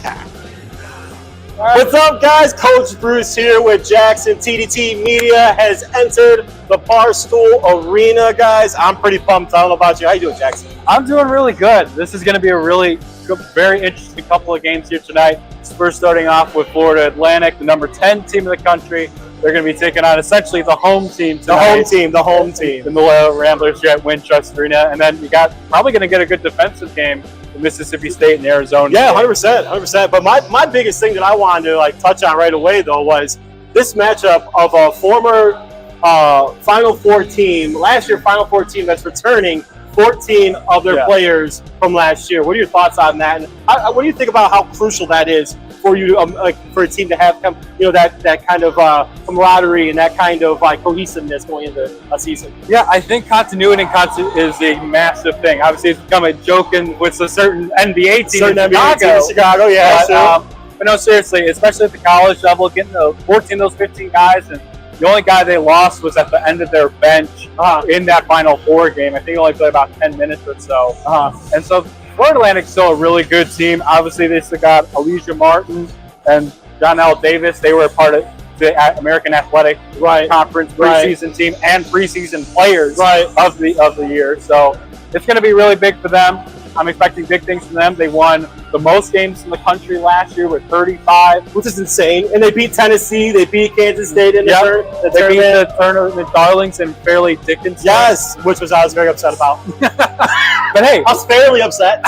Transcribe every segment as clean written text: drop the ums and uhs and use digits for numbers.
packed. What's up, guys? Coach Bruce here with Jackson. TDT Media has entered the Barstool Arena, guys. I'm pretty pumped. I don't know about you. How you doing, Jackson? I'm doing really good. This is going to be a really good, very interesting couple of games here tonight. First, starting off with Florida Atlantic, the number 10 team in the country. They're going to be taking on essentially the home team tonight. The home team. The Loyola Ramblers here at Wintrust Arena. And then you got probably going to get a good defensive game with Mississippi State and Arizona. Yeah, 100%. But my biggest thing that I wanted to touch on right away, though, was this matchup of a former Final Four team, last year Final Four team that's returning 14 of their players from last year. What are your thoughts on that? And what do you think about how crucial that is for you, for a team to have, that kind of camaraderie and that kind of cohesiveness going into a season? Yeah, I think continuity is a massive thing. Obviously, it's become a joke with a certain NBA team in Chicago. Yeah, but no, seriously, especially at the college level, getting the 14 of those 15 guys, and the only guy they lost was at the end of their bench in that Final Four game. I think he only played about 10 minutes or so. And so Florida Atlantic's still a really good team. Obviously, they still got Alicia Martin and John L. Davis. They were a part of the American Athletic Conference preseason team and preseason players of the year. So it's going to be really big for them. I'm expecting big things from them. They won the most games in the country last year with 35. Which is insane. And they beat Tennessee. They beat Kansas State in the tournament. They beat the tournament darlings and Fairleigh Dickinson. Yes, which I was very upset about. But hey, I was fairly upset.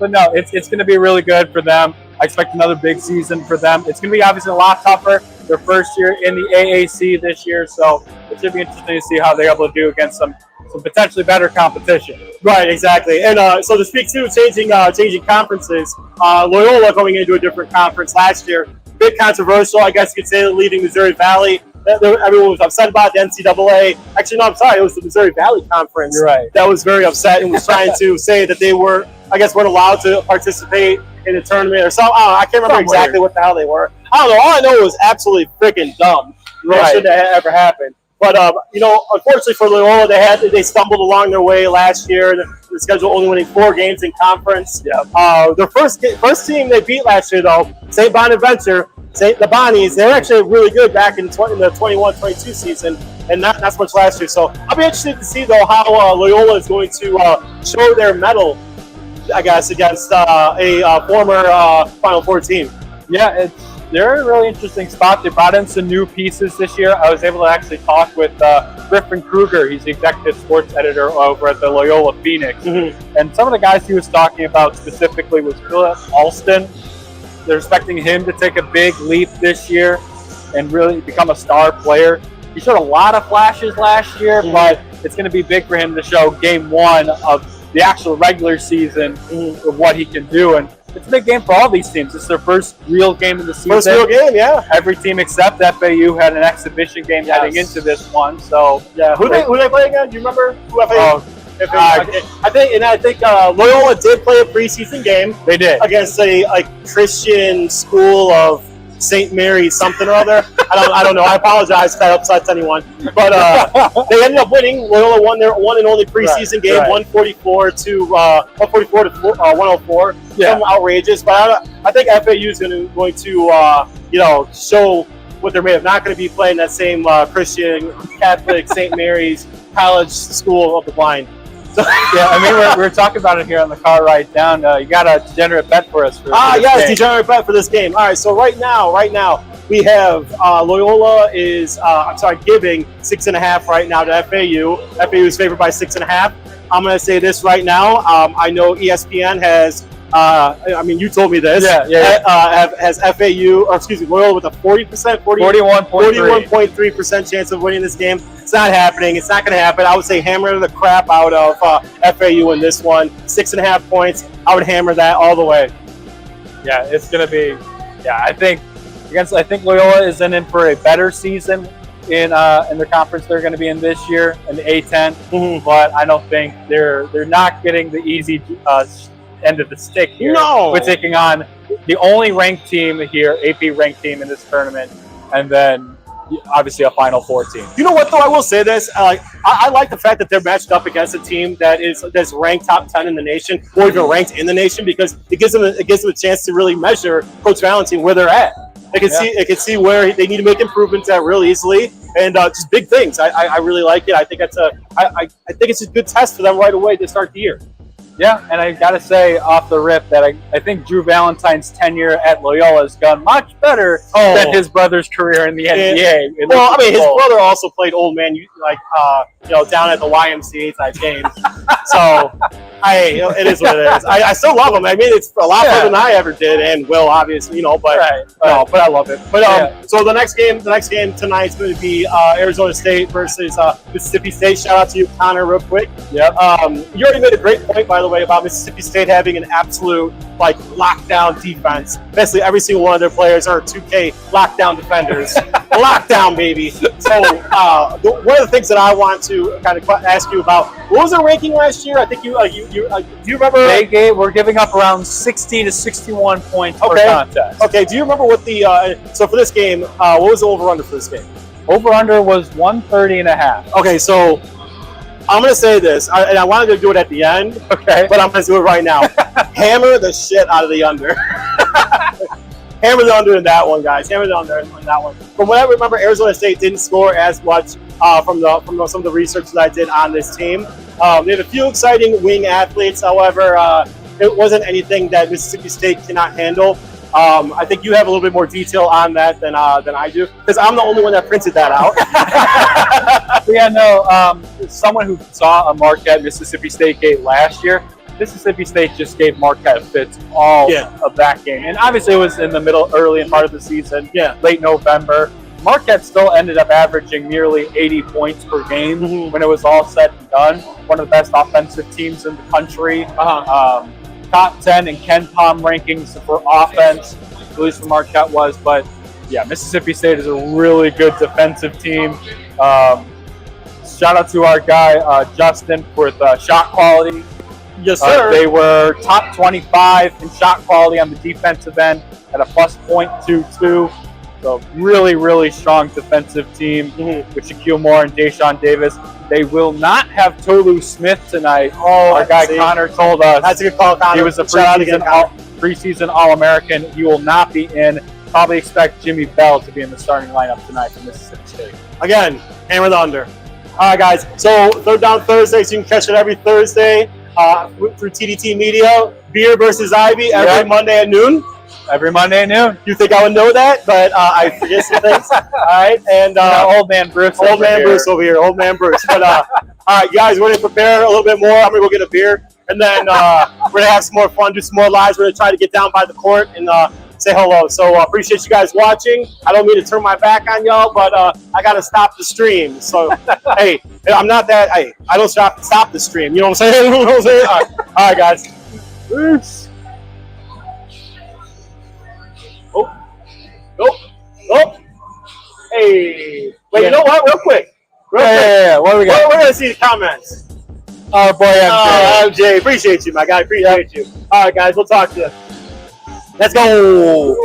But no, it's going to be really good for them. I expect another big season for them. It's going to be obviously a lot tougher. Their first year in the AAC this year, so it should be interesting to see how they're able to do against some potentially better competition. Right, exactly. And so to speak to changing conferences, Loyola going into a different conference last year, bit controversial, I guess you could say, leaving Missouri Valley. Everyone was upset about the NCAA. Actually, no, I'm sorry. It was the Missouri Valley Conference that was very upset and was trying to say that they weren't allowed to participate in the tournament or something. I can't remember exactly what the hell they were. I don't know. All I know was absolutely freaking dumb. It shouldn't have ever happened. But unfortunately for Loyola, they stumbled along their way last year. The schedule only winning 4 games in conference. Their first team they beat last year, though, St. Bonaventure, the Bonnies, they were actually really good back in the 21-22 season, and not so much last year. So I'll be interested to see, though, how Loyola is going to show their mettle, I guess, against a former Final Four team. Yeah, they're in a really interesting spot. They brought in some new pieces this year. I was able to actually talk with Griffin Kruger. He's the executive sports editor over at the Loyola Phoenix. And some of the guys he was talking about specifically was Philip Alston. They're expecting him to take a big leap this year and really become a star player. He showed a lot of flashes last year, but it's going to be big for him to show game 1 of the actual regular season of what he can do. And it's a big game for all these teams. It's their first real game of the season. First real game, yeah. Every team except FAU had an exhibition game heading into this one. So who they play again? Do you remember who FAU? I think Loyola did play a preseason game. They did against a Christian school of St. Mary something or other. I don't know. I apologize if that upsets anyone. But they ended up winning. Loyola won their one and only preseason game, 144 to 104. Something outrageous. But I think FAU is going to show what they're made of. Not going to be playing that same Christian Catholic St. Mary's College School of the Blind. We were talking about it here on the car ride down. You got a degenerate bet for us. Degenerate bet for this game. All right, so right now we have Loyola is giving 6.5 right now to FAU. FAU is favored by 6.5. I'm going to say this right now. I know ESPN has. You told me this. Has Loyola with a 41.3% chance of winning this game. It's not happening. It's not going to happen. I would say hammer the crap out of FAU in this one. 6.5 points. I would hammer that all the way. Yeah, it's going to be. Yeah, I think Loyola is in for a better season in their conference they're going to be in this year in the A10. But I don't think they're not getting the easy end of the stick here. No, we're taking on the only ranked team here, AP ranked team in this tournament, and then obviously a Final Four team. You know what, though? I will say this. I like the fact that they're matched up against a team that's ranked top 10 in the nation, or even ranked in the nation, because it gives them a chance to really measure Coach Valentine where they're at. They can see where they need to make improvements at real easily, and just big things. I really like it. I think I think it's a good test for them right away to start the year. Yeah, and I got to say off the rip that I think Drew Valentine's tenure at Loyola has gone much better than his brother's career in the NBA. Well, I mean, his brother also played old man, down at the YMCA type games. So, it is what it is. I still love him. I mean, it's a lot more than I ever did, and will obviously, but I love it. But so the next game tonight is going to be Arizona State versus Mississippi State. Shout out to you, Connor, real quick. Yep. You already made a great point, by the way, about Mississippi State having an absolute lockdown defense. Basically, every single one of their players are 2K lockdown defenders. Lockdown, baby. So one of the things that I want to kind of ask you about, what was their ranking last year? I think do you remember? We're giving up around 60 to 61 points per contest. Okay. Do you remember what so for this game, what was the over/under for this game? Over/under was 130.5. Okay, so I'm going to say this, and I wanted to do it at the end, but I'm going to do it right now. Hammer the shit out of the under. Hammer the under in that one, guys. Hammer the under in that one. From what I remember, Arizona State didn't score as much from some of the research that I did on this team. They have a few exciting wing athletes. However, it wasn't anything that Mississippi State cannot handle. I think you have a little bit more detail on that than I do, because I'm the only one that printed that out. Someone who saw a Marquette Mississippi State game last year, Mississippi State just gave Marquette fits all of that game. And obviously it was in the early part of the season, late November. Marquette still ended up averaging nearly 80 points per game when it was all said and done. One of the best offensive teams in the country. Top 10 in Ken Pom rankings for offense, at least for Marquette was. But yeah, Mississippi State is a really good defensive team. Shout out to our guy Justin with shot quality. Yes, sir. They were top 25 in shot quality on the defensive end at a plus .22. So really, really strong defensive team with Shaquille Moore and Deshaun Davis. They will not have Tolu Smith tonight. Our guy Connor told us. That's a good call, Connor. He was a preseason All-American. He will not be in. Probably expect Jimmy Bell to be in the starting lineup tonight for Mississippi State. Again, hammer the under. All right, guys. So Third Down Thursdays, you can catch it every Thursday through TDT Media. Beer versus Ivy every Monday at noon. Every Monday at noon. You think I would know that, but I forget some things. All right, and Old Man Bruce. Old Man Bruce over here. Old Man Bruce. But all right, guys, we're gonna prepare a little bit more. I'm gonna go get a beer, and then we're gonna have some more fun, do some more lives. We're gonna try to get down by the court and say hello. So appreciate you guys watching. I don't mean to turn my back on y'all, but I gotta stop the stream. So hey, I'm not that. Hey, I don't stop the stream. You know what I'm saying? You know what I'm saying? All right, guys. Peace. Oh. Hey. Wait, you know what? Real quick. Yeah. What do we got? We're going to see the comments. Oh, boy, MJ. Appreciate you, my guy. Appreciate you. All right, guys. We'll talk to you. Let's go.